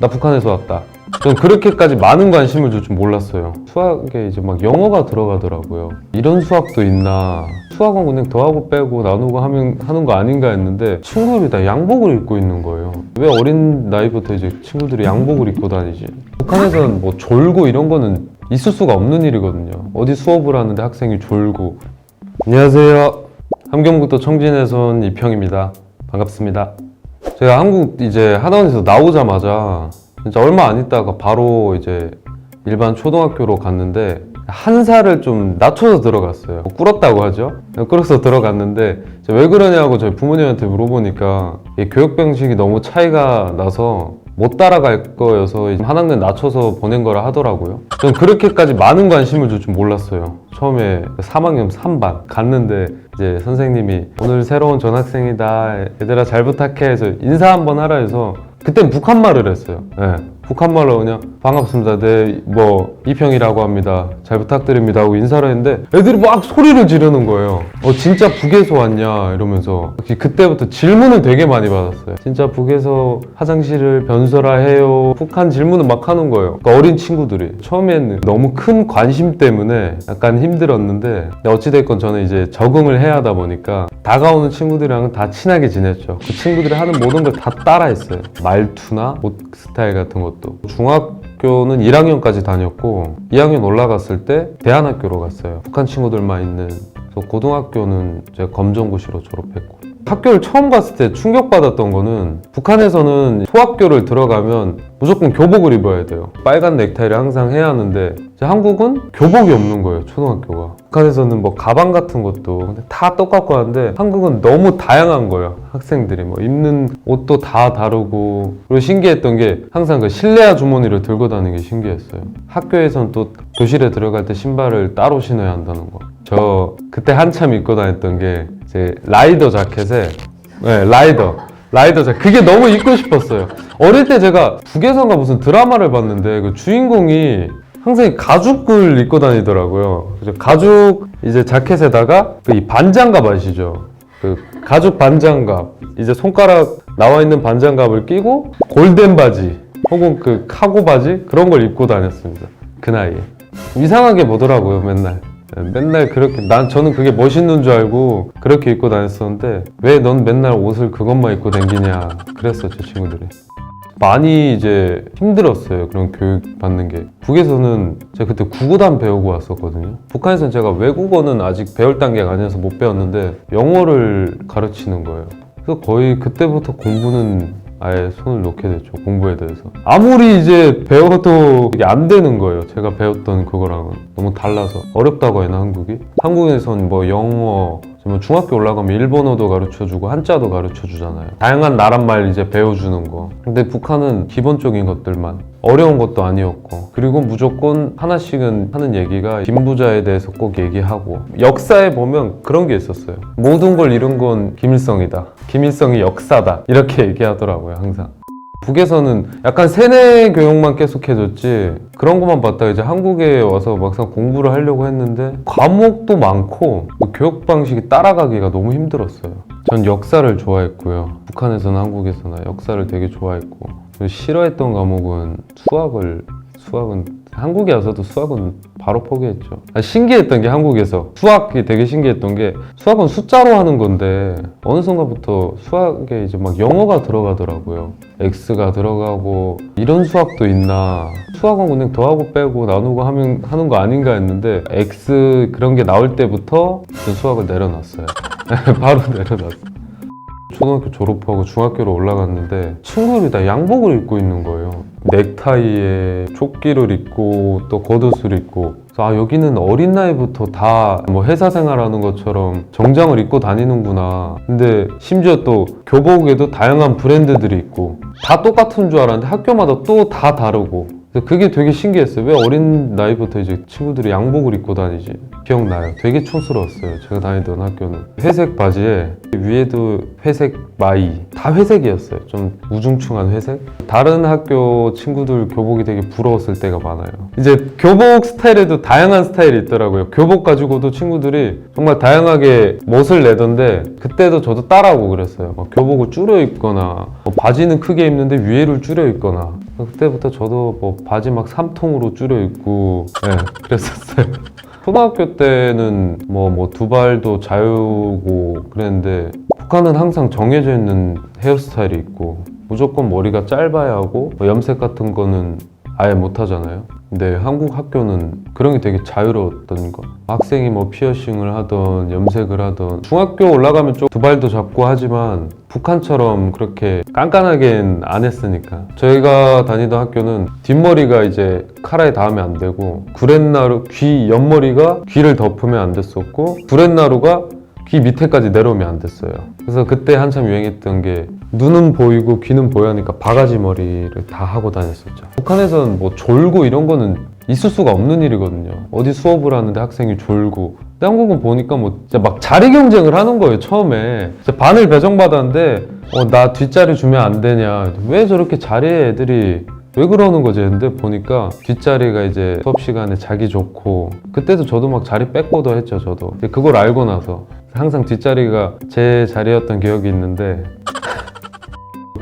나 북한에서 왔다. 전 그렇게까지 많은 관심을 줄 줄 몰랐어요. 수학에 이제 막 영어가 들어가더라고요. 이런 수학도 있나. 수학은 그냥 더하고 빼고 나누고 하는 거 아닌가 했는데 친구들이 다 양복을 입고 있는 거예요. 왜 어린 나이부터 이제 친구들이 양복을 입고 다니지? 북한에서는 뭐 졸고 이런 거는 있을 수가 없는 일이거든요. 어디 수업을 하는데 학생이 졸고. 안녕하세요. 함경북도 청진에서 온 이평입니다. 반갑습니다. 제가 한국 이제 하나원에서 나오자마자 진짜 얼마 안 있다가 바로 이제 일반 초등학교로 갔는데 한 살을 좀 낮춰서 들어갔어요. 꿇었다고 하죠. 꿇어서 들어갔는데 왜 그러냐고 저희 부모님한테 물어보니까 교육 방식이 너무 차이가 나서 못 따라갈 거여서 한 학년 낮춰서 보낸 거라 하더라고요. 전 그렇게까지 많은 관심을 줄 줄 몰랐어요. 처음에 3학년 3반 갔는데 이제 선생님이 오늘 새로운 전학생이다. 얘들아 잘 부탁해 해서 인사 한번 하라 해서 그땐 북한말을 했어요. 네. 북한말로 그냥 반갑습니다. 네, 뭐 이평이라고 합니다. 잘 부탁드립니다 하고 인사를 했는데 애들이 막 소리를 지르는 거예요. 진짜 북에서 왔냐 이러면서. 그때부터 질문을 되게 많이 받았어요. 진짜 북에서 화장실을 변설화해요. 북한 질문을 막 하는 거예요. 그러니까 어린 친구들이. 처음에는 너무 큰 관심 때문에 약간 힘들었는데 어찌됐건 저는 이제 적응을 해야 하다 보니까 다가오는 친구들이랑은 다 친하게 지냈죠. 그 친구들이 하는 모든 걸 다 따라했어요. 말투나 옷 스타일 같은 것도. 중학교는 1학년까지 다녔고 2학년 올라갔을 때 대안학교로 갔어요. 북한 친구들만 있는. 그래서 고등학교는 제가 검정고시로 졸업했고. 학교를 처음 갔을 때 충격받았던 거는 북한에서는 소학교를 들어가면 무조건 교복을 입어야 돼요. 빨간 넥타이를 항상 해야 하는데 한국은 교복이 없는 거예요. 초등학교가. 북한에서는 뭐 가방 같은 것도 다 똑같고 하는데 한국은 너무 다양한 거예요. 학생들이 뭐 입는 옷도 다 다르고. 그리고 신기했던 게 항상 그 실내화 주머니를 들고 다니는 게 신기했어요. 학교에서는 또 교실에 들어갈 때 신발을 따로 신어야 한다는 거. 저 그때 한참 입고 다녔던 게 제 라이더 자켓에 라이더 자켓. 그게 너무 입고 싶었어요. 어릴 때 제가 북에서인가 무슨 드라마를 봤는데 그 주인공이 항상 가죽을 입고 다니더라고요. 그래서 가죽 이제 자켓에다가 이 반장갑 아시죠? 그 가죽 반장갑, 이제 손가락 나와 있는 반장갑을 끼고 골덴 바지 혹은 그 카고 바지 그런 걸 입고 다녔습니다. 그 나이에. 이상하게 보더라고요, 맨날 그렇게. 저는 그게 멋있는 줄 알고 그렇게 입고 다녔었는데 왜 넌 맨날 옷을 그것만 입고 다니냐 그랬어요, 제 친구들이. 많이 이제 힘들었어요, 그런 교육 받는 게. 북에서는 제가 그때 구구단 배우고 왔었거든요. 북한에서는 제가 외국어는 아직 배울 단계가 아니어서 못 배웠는데 영어를 가르치는 거예요. 그래서 거의 그때부터 공부는 아예 손을 놓게 됐죠, 공부에 대해서. 아무리 이제 배워도 이게 안 되는 거예요. 제가 배웠던 그거랑은 너무 달라서. 어렵다고 해나 한국이? 한국에선 뭐 영어, 중학교 올라가면 일본어도 가르쳐주고 한자도 가르쳐주잖아요. 다양한 나라말 이제 배워주는 거. 근데 북한은 기본적인 것들만. 어려운 것도 아니었고. 그리고 무조건 하나씩은 하는 얘기가 김부자에 대해서 꼭 얘기하고. 역사에 보면 그런 게 있었어요. 모든 걸 이룬 건 김일성이다. 김일성이 역사다. 이렇게 얘기하더라고요, 항상. 북에서는 약간 세뇌 교육만 계속 해줬지 그런 것만 봤다가 이제 한국에 와서 막상 공부를 하려고 했는데 과목도 많고 교육 방식이 따라가기가 너무 힘들었어요. 전 역사를 좋아했고요. 북한에서나 한국에서나 역사를 되게 좋아했고. 그리고 싫어했던 과목은 수학은 한국에 와서도 수학은 바로 포기했죠. 신기했던 게 한국에서 수학이 되게 신기했던 게 수학은 숫자로 하는 건데 어느 순간부터 수학에 이제 막 영어가 들어가더라고요. X가 들어가고 이런 수학도 있나. 수학은 그냥 더하고 빼고 나누고 하는 거 아닌가 했는데 X 그런 게 나올 때부터 수학을 내려놨어요. 바로 내려놨어요. 초등학교 졸업하고 중학교로 올라갔는데 친구들이 다 양복을 입고 있는 거예요. 넥타이에 조끼를 입고 또 겉옷을 입고. 그래서 여기는 어린 나이부터 다 뭐 회사 생활하는 것처럼 정장을 입고 다니는구나. 근데 심지어 또 교복에도 다양한 브랜드들이 있고 다 똑같은 줄 알았는데 학교마다 또 다 다르고. 그래서 그게 되게 신기했어요. 왜 어린 나이부터 이제 친구들이 양복을 입고 다니지? 기억나요. 되게 촌스러웠어요. 제가 다니던 학교는. 회색 바지에 위에도 회색 마이. 다 회색이었어요. 좀 우중충한 회색? 다른 학교 친구들 교복이 되게 부러웠을 때가 많아요. 이제 교복 스타일에도 다양한 스타일이 있더라고요. 교복 가지고도 친구들이 정말 다양하게 멋을 내던데 그때도 저도 따라하고 그랬어요. 막 교복을 줄여 입거나 뭐 바지는 크게 입는데 위에를 줄여 입거나 그때부터 저도 뭐 바지 막 3통으로 줄여 입고 네, 그랬었어요. 초등학교 때는 뭐 두발도 자유고 그랬는데 북한은 항상 정해져 있는 헤어스타일이 있고 무조건 머리가 짧아야 하고 뭐 염색 같은 거는 아예 못 하잖아요. 근데 한국 학교는 그런 게 되게 자유로웠던 거. 학생이 뭐 피어싱을 하던 염색을 하던 중학교 올라가면 좀 두발도 잡고 하지만 북한처럼 그렇게 깐깐하게는 안 했으니까. 저희가 다니던 학교는 뒷머리가 이제 카라에 닿으면 안 되고 구렛나루 귀 옆머리가 귀를 덮으면 안 됐었고 구렛나루가 귀 밑에까지 내려오면 안 됐어요. 그래서 그때 한참 유행했던 게 눈은 보이고 귀는 보여니까 바가지 머리를 다 하고 다녔었죠. 북한에서는 뭐 졸고 이런 거는 있을 수가 없는 일이거든요. 어디 수업을 하는데 학생이 졸고. 근데 한국은 보니까 뭐 진짜 막 자리 경쟁을 하는 거예요. 처음에 진짜 반을 배정받았는데 나 뒷자리 주면 안 되냐. 왜 저렇게 자리에 애들이 왜 그러는 거지? 근데 보니까 뒷자리가 이제 수업 시간에 자기 좋고 그때도 저도 막 자리 뺏고도 했죠. 저도. 근데 그걸 알고 나서 항상 뒷자리가 제 자리였던 기억이 있는데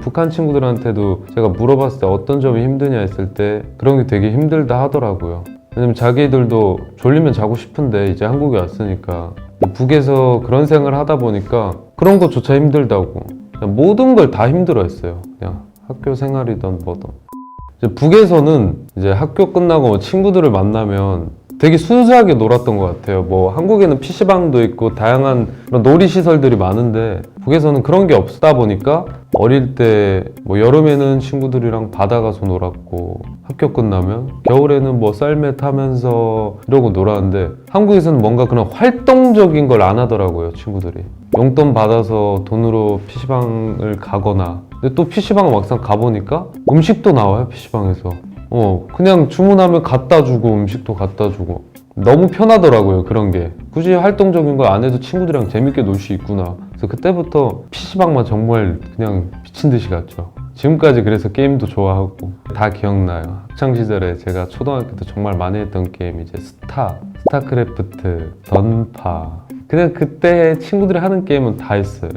북한 친구들한테도 제가 물어봤을 때 어떤 점이 힘드냐 했을 때 그런 게 되게 힘들다 하더라고요. 왜냐면 자기들도 졸리면 자고 싶은데 이제 한국에 왔으니까 북에서 그런 생활을 하다 보니까 그런 것조차 힘들다고 그냥 모든 걸 다 힘들어 했어요. 그냥 학교 생활이든 뭐든. 이제 북에서는 이제 학교 끝나고 친구들을 만나면 되게 순수하게 놀았던 것 같아요. 뭐 한국에는 PC방도 있고 다양한 그런 놀이시설들이 많은데 북에서는 그런 게 없다 보니까 어릴 때 뭐 여름에는 친구들이랑 바다 가서 놀았고 학교 끝나면 겨울에는 뭐 썰매 타면서 이러고 놀았는데 한국에서는 뭔가 그런 활동적인 걸 안 하더라고요. 친구들이 용돈 받아서 돈으로 PC방을 가거나 근데 또 PC방 막상 가보니까 음식도 나와요. PC방에서 그냥 주문하면 갖다 주고 음식도 갖다 주고 너무 편하더라고요. 그런 게 굳이 활동적인 걸 안 해도 친구들이랑 재밌게 놀 수 있구나. 그래서 그때부터 PC방만 정말 그냥 미친 듯이 갔죠. 지금까지 그래서 게임도 좋아하고 다 기억나요. 학창시절에 제가 초등학교 때 정말 많이 했던 게임 이제 스타크래프트, 던파 그냥 그때 친구들이 하는 게임은 다 했어요.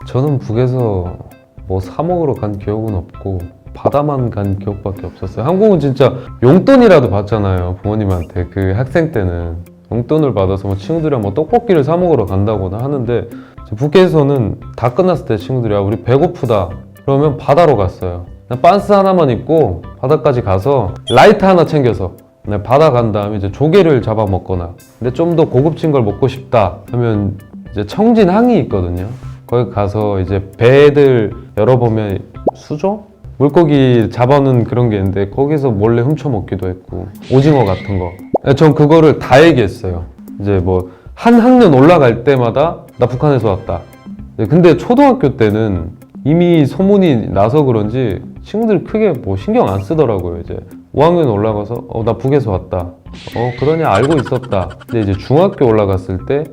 저는 북에서 뭐 사 먹으러 간 기억은 없고 바다만 간 기억밖에 없었어요. 한국은 진짜 용돈이라도 받잖아요. 부모님한테 그 학생 때는 용돈을 받아서 뭐 친구들이랑 뭐 떡볶이를 사 먹으러 간다거나 하는데 북에서는 다 끝났을 때 친구들이 우리 배고프다 그러면 바다로 갔어요. 그냥 빤스 하나만 입고 바다까지 가서 라이터 하나 챙겨서 바다 간 다음에 이제 조개를 잡아 먹거나 근데 좀 더 고급진 걸 먹고 싶다 하면 이제 청진항이 있거든요. 거기 가서 이제 배들 열어보면 수조? 물고기 잡아오는 그런 게 있는데 거기서 몰래 훔쳐 먹기도 했고 오징어 같은 거. 전 그거를 다 얘기했어요. 이제 뭐 한 학년 올라갈 때마다 나 북한에서 왔다. 근데 초등학교 때는 이미 소문이 나서 그런지 친구들이 크게 뭐 신경 안 쓰더라고요. 이제 5학년 올라가서 나 북에서 왔다. 그러냐 알고 있었다. 근데 이제 중학교 올라갔을 때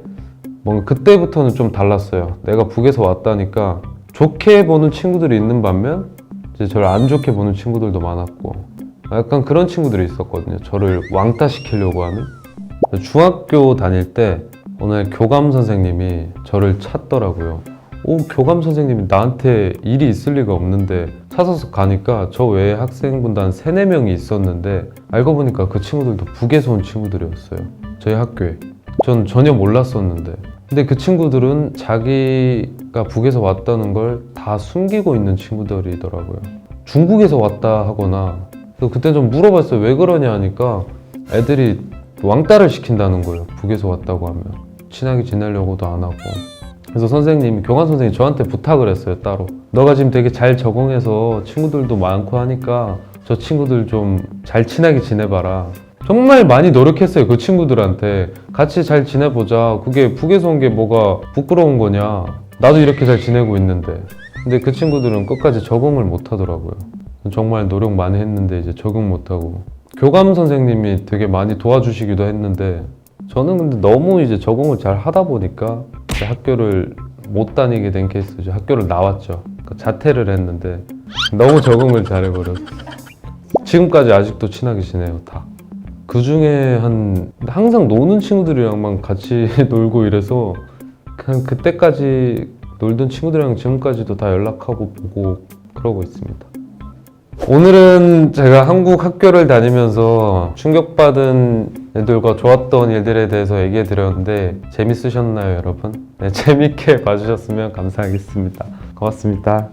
뭔가 그때부터는 좀 달랐어요. 내가 북에서 왔다니까 좋게 보는 친구들이 있는 반면 이제 저를 안 좋게 보는 친구들도 많았고 약간 그런 친구들이 있었거든요. 저를 왕따시키려고 하는. 중학교 다닐 때 오늘 교감 선생님이 저를 찾더라고요. 교감 선생님이 나한테 일이 있을 리가 없는데 찾아서 가니까 저 외에 학생분도 한 3, 4명이 있었는데 알고 보니까 그 친구들도 북에서 온 친구들이었어요. 저희 학교에. 전 전혀 몰랐었는데 근데 그 친구들은 자기가 북에서 왔다는 걸 다 숨기고 있는 친구들이더라고요. 중국에서 왔다 하거나 그때 좀 물어봤어요. 왜 그러냐 하니까 애들이 왕따를 시킨다는 거예요. 북에서 왔다고 하면 친하게 지내려고도 안 하고. 그래서 선생님이 교감 선생님이 저한테 부탁을 했어요. 따로 너가 지금 되게 잘 적응해서 친구들도 많고 하니까 저 친구들 좀 잘 친하게 지내봐라. 정말 많이 노력했어요. 그 친구들한테 같이 잘 지내보자. 그게 북에서 온 게 뭐가 부끄러운 거냐. 나도 이렇게 잘 지내고 있는데. 근데 그 친구들은 끝까지 적응을 못 하더라고요. 정말 노력 많이 했는데 이제 적응 못하고 교감 선생님이 되게 많이 도와주시기도 했는데 저는 근데 너무 이제 적응을 잘 하다 보니까 이제 학교를 못 다니게 된 케이스죠. 학교를 나왔죠. 그러니까 자퇴를 했는데 너무 적응을 잘 해버려서 지금까지 아직도 친하게 지내요, 다. 그 중에 항상 노는 친구들이랑만 같이 놀고 이래서 그냥 그때까지 놀던 친구들이랑 지금까지도 다 연락하고 보고 그러고 있습니다. 오늘은 제가 한국 학교를 다니면서 충격받은 일들과 좋았던 일들에 대해서 얘기해 드렸는데 재밌으셨나요, 여러분? 네, 재밌게 봐주셨으면 감사하겠습니다. 고맙습니다.